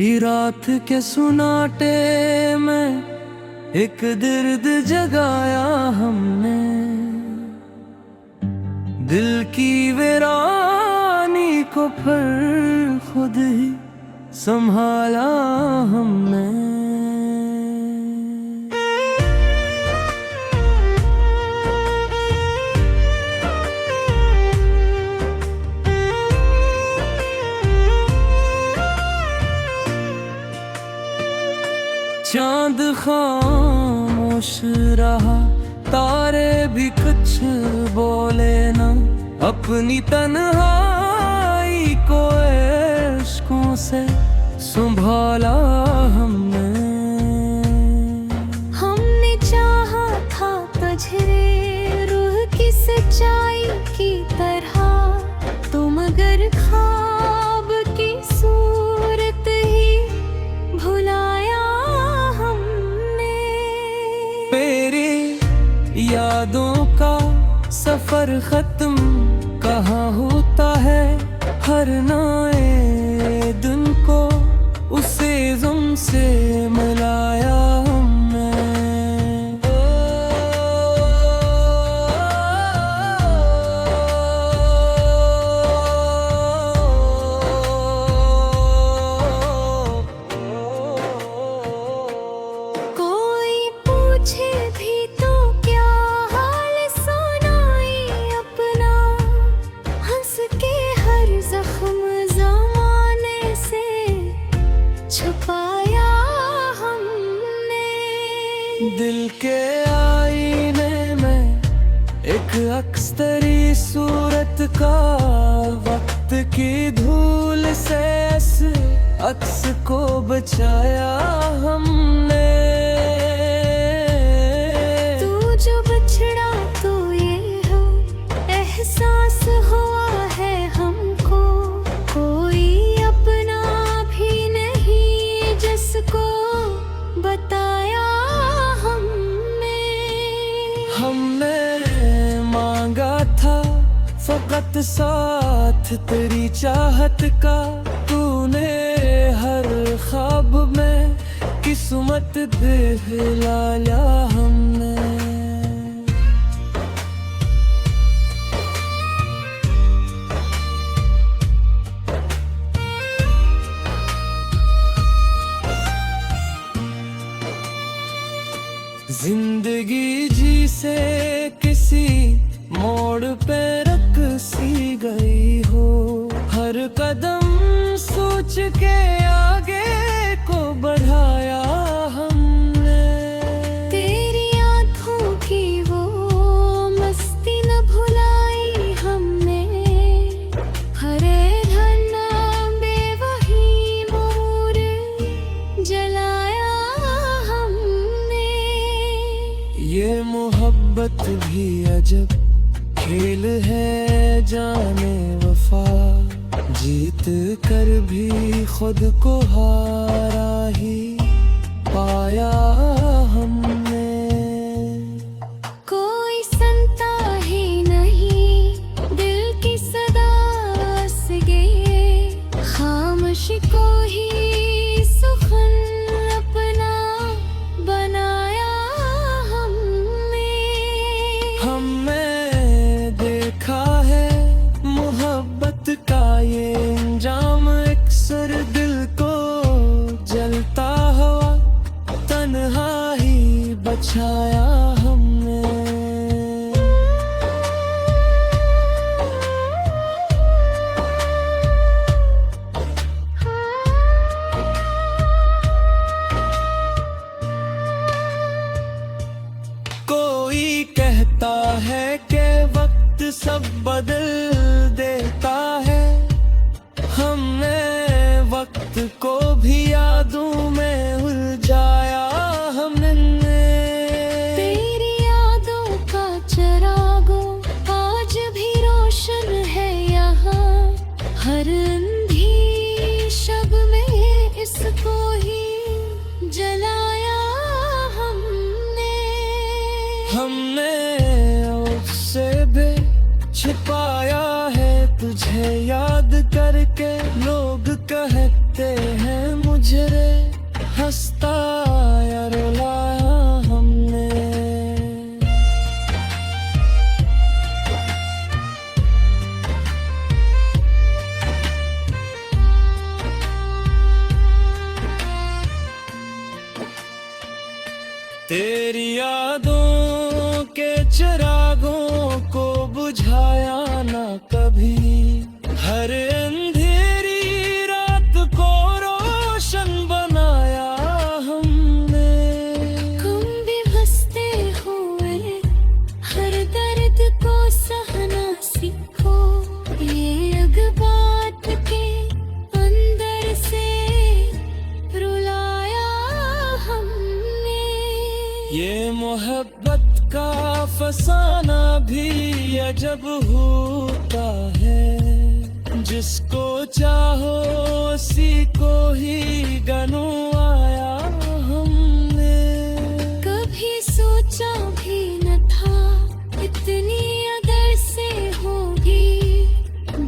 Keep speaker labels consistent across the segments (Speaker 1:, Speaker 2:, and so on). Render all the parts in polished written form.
Speaker 1: रात के सुनाटे में एक दर्द जगाया हमने, दिल की वीरानी को फिर खुद ही संभाला हमने। चांद खामोश रहा, तारे भी कुछ बोले ना, अपनी तन्हाई को इश्कों से संभाला हमने।
Speaker 2: हमने चाहा था तुझे रूह की सच्चाई की तरह, तुम मगर ख्वाब की सूरत ही भुलाया हमने।
Speaker 1: तेरी यादों का सफर खत्म कहाँ होता है, हर नए दिन को उसे गम से मिलाया हमने।
Speaker 2: कोई पूछे भी तो क्या हाल सुनाई अपना, हंस के हर जख्म ज़माने से छुपाया हमने।
Speaker 1: दिल के आईने में एक अक्स तेरी सूरत का, वक्त की धूल से इस अक्स को बचाया हमने।
Speaker 2: तू जो बिछड़ा तो ये हो एहसास हुआ है हमको, कोई अपना भी नहीं जिसको बताया हमने।
Speaker 1: हमने मांगा था फकत साथ तेरी चाहत का, तूने हर ख्वाब में किस्मत दिखलाया हमने। जिंदगी जी से किसी मोड़ पे रख सी गई हो, हर कदम सोच के आगे को बढ़ाया हमने।
Speaker 2: तेरी आँखों की वो मस्ती न भुलाई हमने, हरे धन बेवही मोर जलाया हमने।
Speaker 1: ये मोहब्बत भी अजब खेल है जाने वफा, जीत कर भी खुद को हारा ही पाया हमने।
Speaker 2: कोई सुनता ही नहीं दिल की सदा से गए, खामोशी को ही सुखन अपना बनाया हमने।
Speaker 1: हमने देखा है मोहब्बत का ये अंजाम, अक्सर दिल को जलता हुआ तन्हा ही बचाया हमने। कोई कहता है कि वक्त सब बदल देता है, हमने वक्त को भी यादों में उलझाया हमने।
Speaker 2: तेरी यादों का चिरागों आज भी रोशन है यहाँ, हर अंधी शब में इसको ही जलाया हमने।
Speaker 1: हमने उससे भी छिपाया है तुझे याद करके, लोग कहते हैं मुझे हंसता या रुलाया हमने। तेरी यादों के चिरागों को बुझाया ना कभी, हर अंधेरी रात को रोशन बनाया हमने।
Speaker 2: तुम भी हंसते हुए हर दर्द को सहना सीखो, ये अग बात के अंदर से रुलाया हमने।
Speaker 1: ये मोहब्बत का फसाना भी अजब होता है, जिसको चाहो उसी को ही गनवाया हमने।
Speaker 2: कभी सोचा भी न था इतनी अदर से होगी,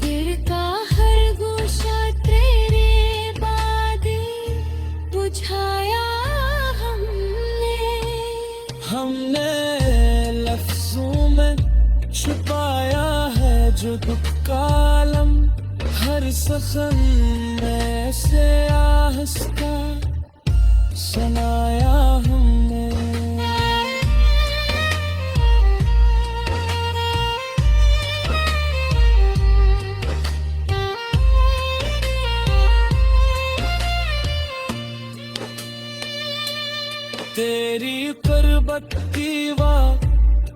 Speaker 2: दिल का हर गोशा तेरे बाद बुझाया
Speaker 1: हमने लफ्जों में छुपाया है जो दुख का आलम, हर सफर में से आहिस्ता सुनाया हमने। तेरी कुर्बत की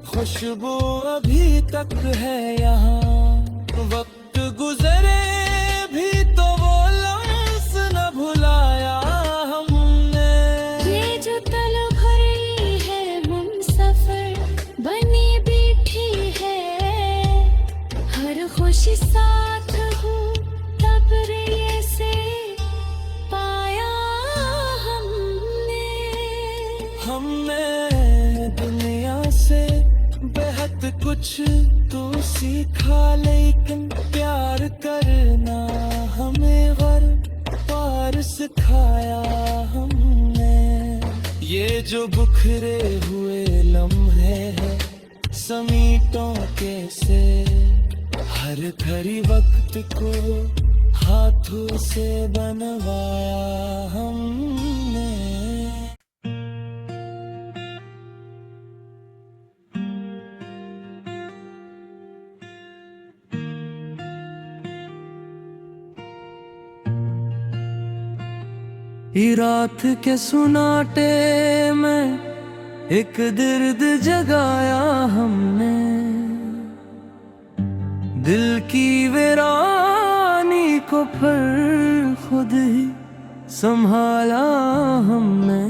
Speaker 1: खुशबू अभी तक है यहाँ, वक्त गुजरे भी तो वो लम्स न भुलाया हमने।
Speaker 2: ये जो तल भरी है मुमसफर बनी बैठी है, हर खुशी साथ हूँ तब ये से पाया
Speaker 1: हमने दुनिया से बेहद कुछ तो सीखा, लेकिन प्यार करना हमें घर पार सिखाया हमने। ये जो बिखरे हुए लम्हे हैं समीटों के से, हर घड़ी वक्त को हाथों से बनवाया हमने। रात के सुनाटे में एक दर्द जगाया हमने, दिल की वीरानी को फिर खुद ही संभाला हमने।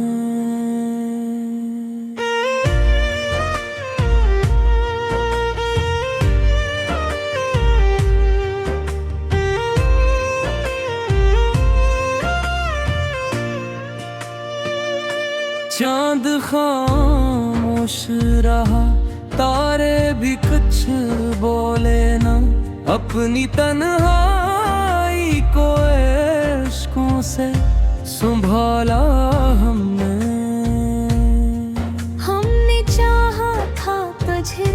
Speaker 1: चांद खामोश रहा, तारे भी कुछ बोले ना, अपनी तन्हाई को इश्कों से संभाला हमने।
Speaker 2: हमने चाहा था तुझे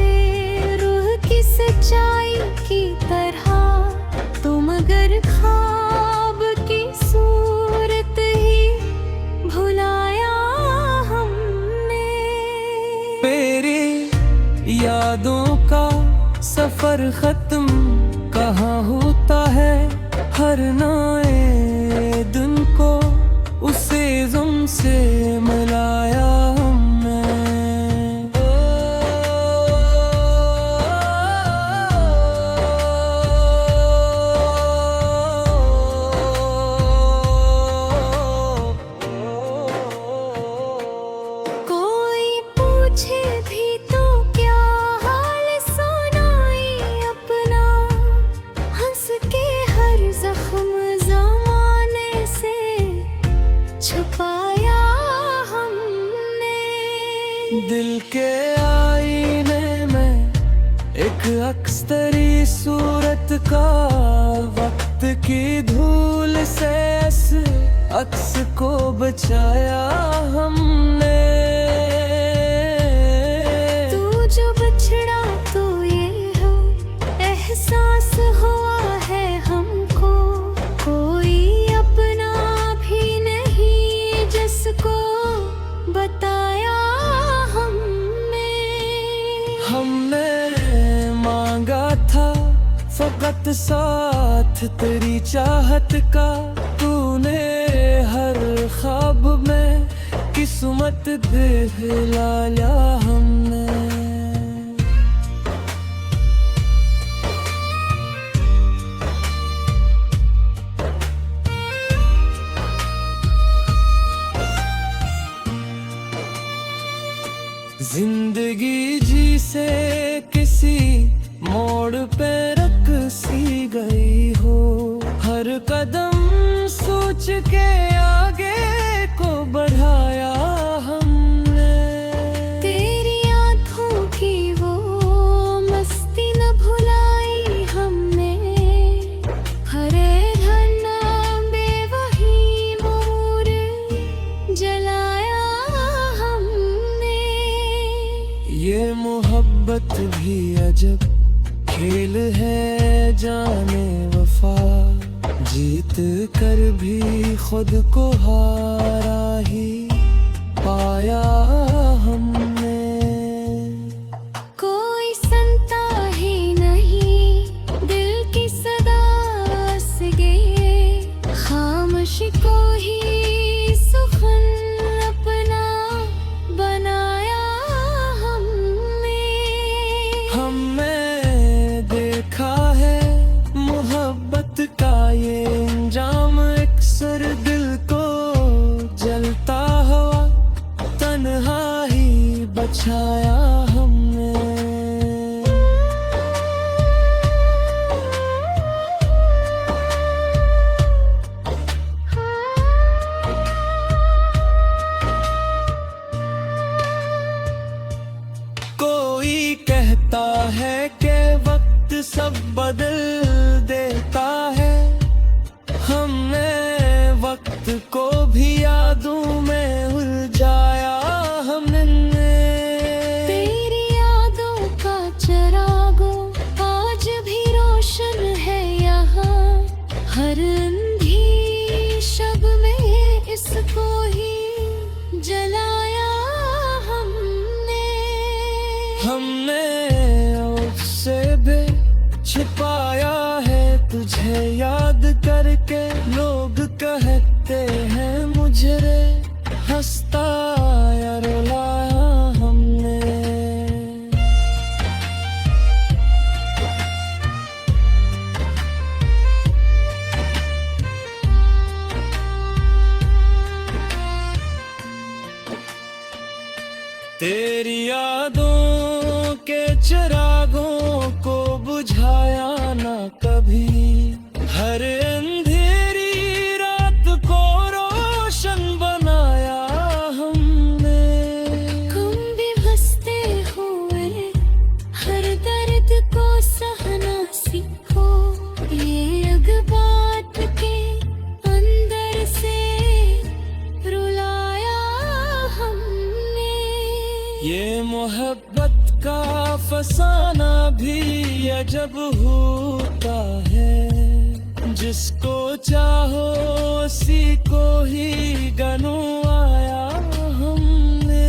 Speaker 2: रूह की सच्चाई की तरह, तुम मगर ख्वाब की सूरत ही भुलाया
Speaker 1: यादों का सफर खत्म कहाँ होता है, हर नए दिन को उसे गम से मिलाया हमने।
Speaker 2: कोई पूछे भी तो
Speaker 1: दिल के आईने में एक अक्स तेरी सूरत का, वक्त की धूल से अक्स को बचाया हमने।
Speaker 2: तू जो बिछड़ा तो ये हो एहसास हुआ है हमको, कोई अपना भी नहीं जिसको बताया हमने।
Speaker 1: हमने मांगा था फकत साथ तेरी चाहत का, तूने हर ख्वाब में किस्मत दिखलाया हमने। जिंदगी जी से किसी मोड़ पे रख सी गई हो, हर कदम सोच के आगे को बढ़ाया हमने।
Speaker 2: तेरी आँखों की वो मस्ती न भुलाई हमने, हरे धरना बेवही मोर जलाया हमने।
Speaker 1: ये मोहब्बत भी अजब खेल है जाने वफा, जीत कर भी खुद को हारा ही पाया हमने।
Speaker 2: कोई सुनता ही नहीं दिल की सदा से गए, खामोशी को ही सुखन अपना बनाया हमने।
Speaker 1: हमने देखा है मोहब्बत का ये अंजाम, अक्सर दिल को जलता हुआ तन्हा ही बचाया हमने। कोई कहता है कि वक्त सब बदल देता है, हमने वक्त को भी यादों में उलझाया हमने।
Speaker 2: तेरी यादों का चिरागो आज भी रोशन है यहाँ, हर अंधी शब में इसको ही जलाया हमने।
Speaker 1: हमने उससे भी छिपाया है तुझे याद करके, लोग कहते हैं मुझे रे हंसता या रुलाया हमने। तेरी यादों के चिरागों को बुझाया ना कभी, हर अंधेरी रात को रोशन बनाया हमने।
Speaker 2: तुम भी हंसते हुए हर दर्द को सहना सीखो, ये अग बात के अंदर से रुलाया हमने।
Speaker 1: ये मोहब्बत का फसाना भी अजब होता है, जिसको चाहो उसी को ही गनो आया हमने।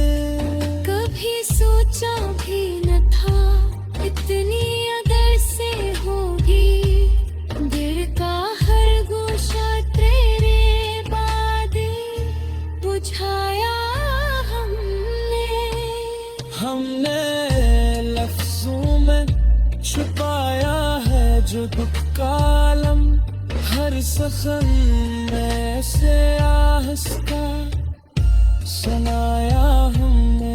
Speaker 2: कभी सोचा भी न था इतनी अदर से होगी, दिल का हर गोशा तेरे बाद बुझाया हमने।
Speaker 1: हमने लफ्जों में छुपाया है जो दुख का आलम, हर सखन में से आहिस्ता सुनाया हमने।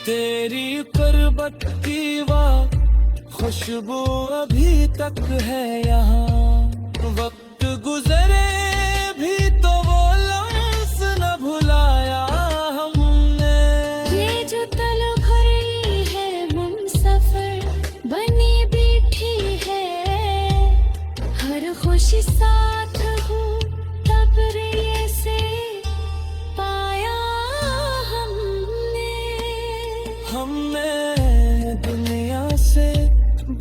Speaker 1: तेरी कुर्बत की वाह खुशबू अभी तक है यहाँ, वक्त गुजरे भी तो वो लम्स न भूल
Speaker 2: साथ हूँ तब ये से पाया हमने।
Speaker 1: हमने दुनिया से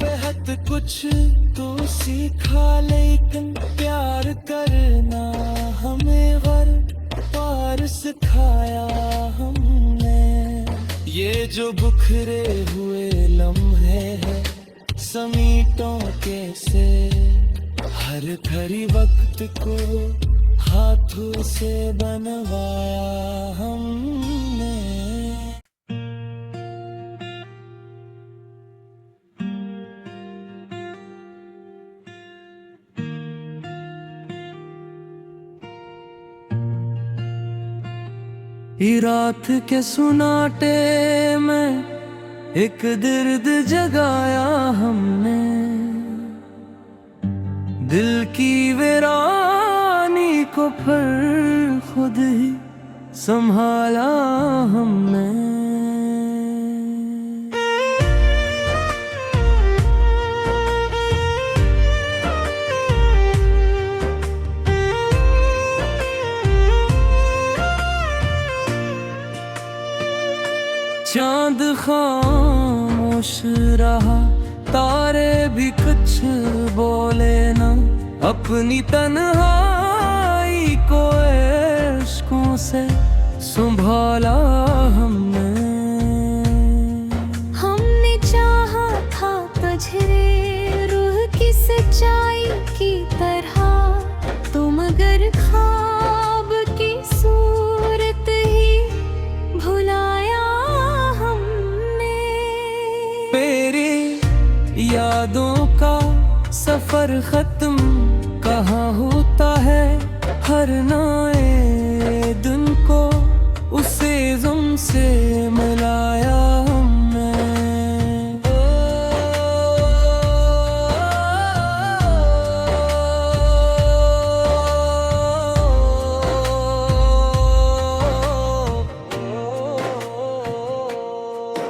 Speaker 1: बेहद कुछ तो सीखा, लेकिन प्यार करना हमें घर पार सिखाया हमने। ये जो बिखरे हुए लम्हे हैं समीटों कैसे, हर घड़ी वक्त को हाथों से बनवाया हमने। रात के सुनाटे में एक दर्द जगाया हमने, दिल की वीरानी को फिर खुद ही संभाला हमने। चांद खामोश रहा, तारे भी कुछ बोले ना, अपनी तन्हाई को इश्कों से संभाला हमने।
Speaker 2: हमने चाहा था तुझे रूह की सच्चाई की तरह, तुम मगर ख्वाब की सूरत ही भुलाया हमने।
Speaker 1: तेरी यादों का सफर खत्म कहाँ होता है, हर नए दिन को उसे गम से मिलाया हमने।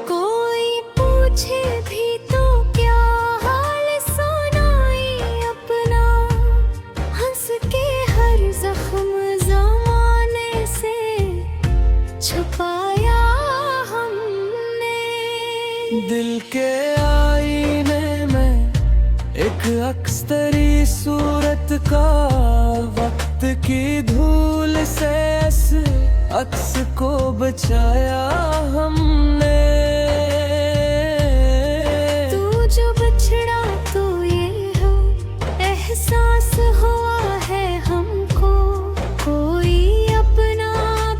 Speaker 2: कोई पूछे भी तो क्या हाल सुनाई अपना, हंस के हर जख्म ज़माने से छुपाया हमने।
Speaker 1: दिल के आईने में एक अक्स तेरी सूरत का, वक्त की धूल से इस अक्स को बचाया हमने।
Speaker 2: तू जो बिछड़ा तो ये हो एहसास हुआ है हमको, कोई अपना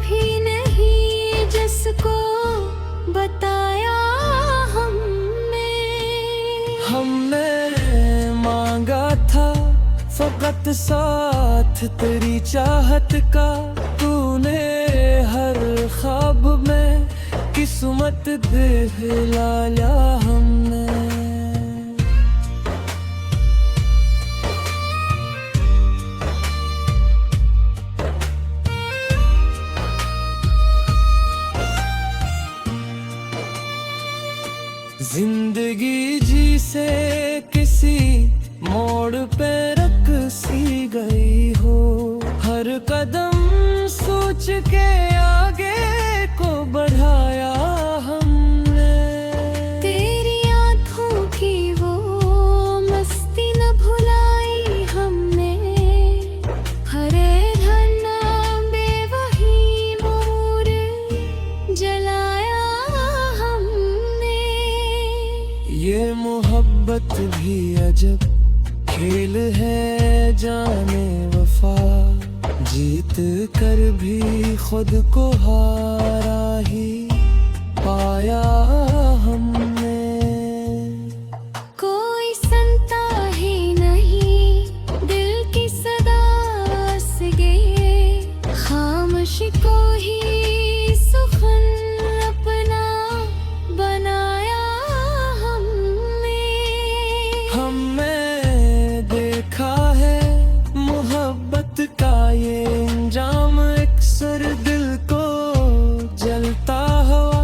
Speaker 2: भी नहीं जिसको बताया हमने।
Speaker 1: हमने मांगा था फकत साथ तेरी चाहत का, तूने हर ख्वाब में किस्मत दिखलाया हमने। जिंदगी जी से किसी मोड़ पे रख सी गई हो, हर कदम सोच के आगे को बढ़ाया हमने।
Speaker 2: तेरी आँखों की वो मस्ती न भुलाई हमने, हरे धन बेवही मोर जलाया हमने।
Speaker 1: ये मोहब्बत भी अजब खेल है जाने वफा, जीत कर भी खुद को हारा ही पाया हमने।
Speaker 2: कोई सुनता ही नहीं दिल की सदा से गए, खामोशी को ही सुखन अपना बनाया हमने।
Speaker 1: हमने देखा है मोहब्बत का ये अंजाम, अक्सर दिल को जलता हुआ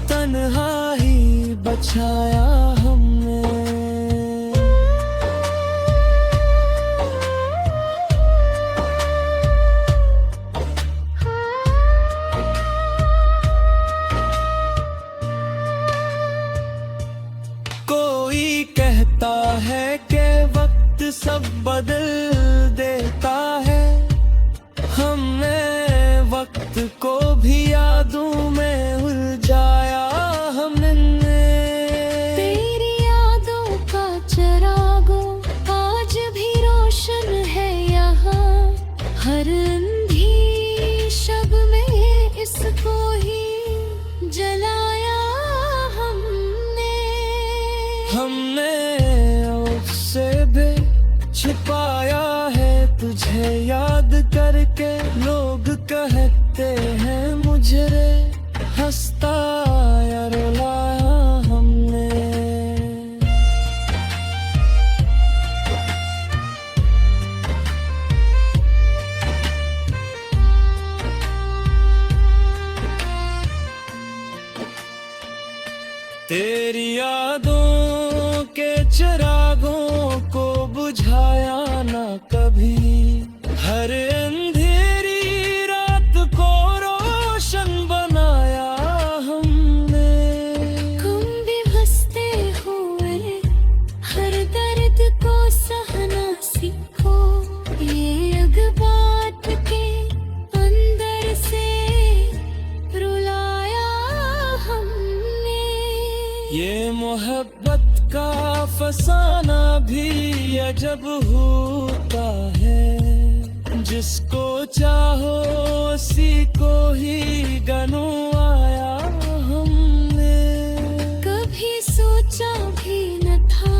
Speaker 1: तन्हा ही बचाया हमने। बदल देता है। हमने वक्त को भी यादों में उलझाया हमने।
Speaker 2: तेरी यादों का चिरागों आज भी रोशन है यहाँ। हर अंधी शब में इसको ही जलाया हमने।
Speaker 1: हमने उससे भी छिपाया है तुझे याद करके। लोग कहते हैं मुझे रे हंसता या रुलाया हमने। तेरी यादों के चिरागों को बुझाया ना कभी। हर अंधेरी रात को रोशन बनाया हमने।
Speaker 2: तुम भी हंसते हुए हर दर्द को सहना सीखो। ये अग बात के अंदर से रुलाया हमने।
Speaker 1: ये मोहब्बत का फसाना भी अजब होता है। जिसको चाहो उसी को ही गनवाया हमने।
Speaker 2: कभी सोचा भी न था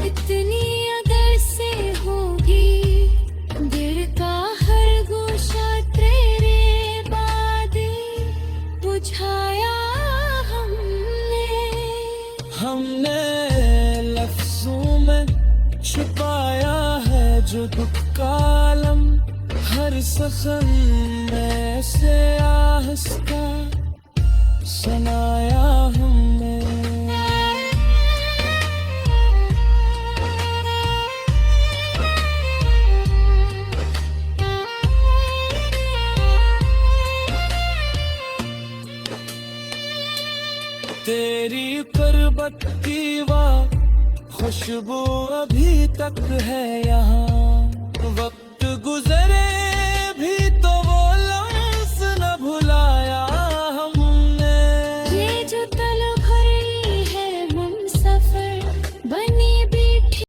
Speaker 2: इतनी अदर से होगी। दिल का हर गोशा तेरे बाद बुझाया हमने।
Speaker 1: हमने लफ्जों में छुपाया है जो दुख का आलम। हर सखन में से आहिस्ता सुनाया हमने। तेरी कुर्बत की खुशबू अभी तक है यहाँ। वक्त गुजरे